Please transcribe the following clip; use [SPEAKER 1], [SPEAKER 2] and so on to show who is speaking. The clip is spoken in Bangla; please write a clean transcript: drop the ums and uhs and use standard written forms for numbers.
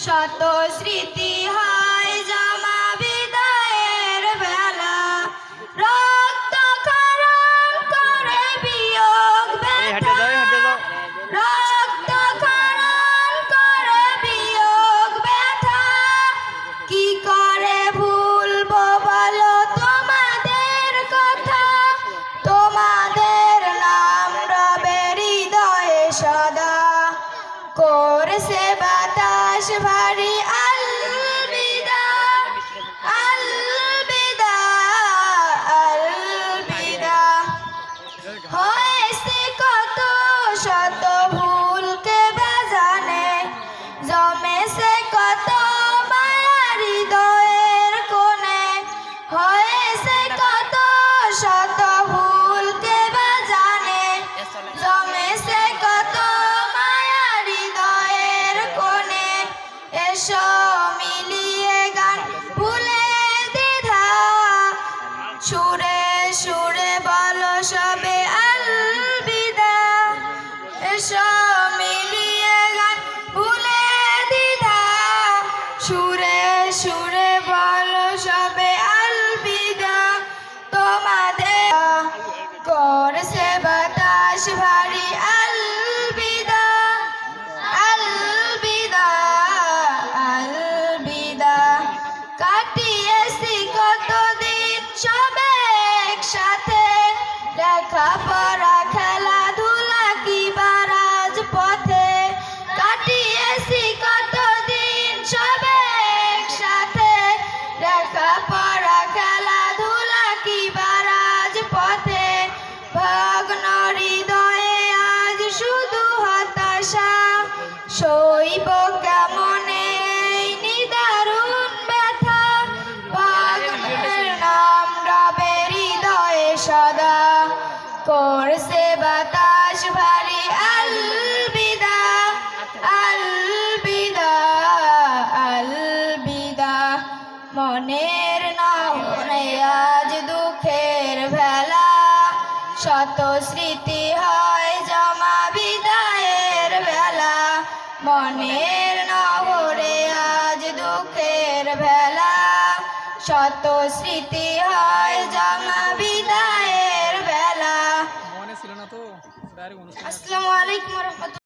[SPEAKER 1] শত স্মৃতি হয় জমা বিদায়ের বেলা, রক্ত খরণ করে বিয়োগ ব্যথা, রক্ত খরণ করে বিয়োগ ব্যথা। কি করে ভুলবো বলো তোমাদের কথা, তোমাদের নাম রবে হৃদয়ে সদা। করছে বাতাস ভারী আলবিদা, আলবিদা, আলবিদা। হয়েছে কত শত ভুলকে বাজানে, জমেছে কত মায়া হৃদয়ের কোণে। হয়েছে কত শত ভুলকে বাজানে, জমেছে কত মায়া হৃদয়ের কোণে। এসো মিলিয়ে গান ভুলে দ্বিধা, সুরে সুরে বলো সবে আলবিদা। এসো মিলিয়ে গান ভুলে দ্বিধা, সুরে সুরে বলো সবে আলবিদা। তোমাদের করছে বাতাস ভারী আলবিদা, আলবিদা, আলবিদা। কাটিয়েছি কতদিন সবে একসাথে, লেখাপড়া খেলাধুলা কিবা রাজপথে। কাটিয়েছি কতদিন সবে একসাথে, লেখাপড়া খেলাধুলা কিবা রাজপথে। ভগ্ন হৃদয়ে আজ শুধু হতাশা, সইব কেমনে এই নিদারুণ ব্যথা। ভগ্নের নাম রবে হৃদয়ে সদা, করছে বাতাস ভারী আলবিদা, আলবিদা, আলবিদা। মনের নহরে আজ দুঃখের ভেলা, শত স্মৃতি হয় জমা বিদায়ের বেলা। মনের নহরে আজ দুঃখের ভেলা, শত স্মৃতি হয় জমা বিদায়ের বেলা। আসসালামু আলাইকুম ওয়া রাহমাতুল্লাহ।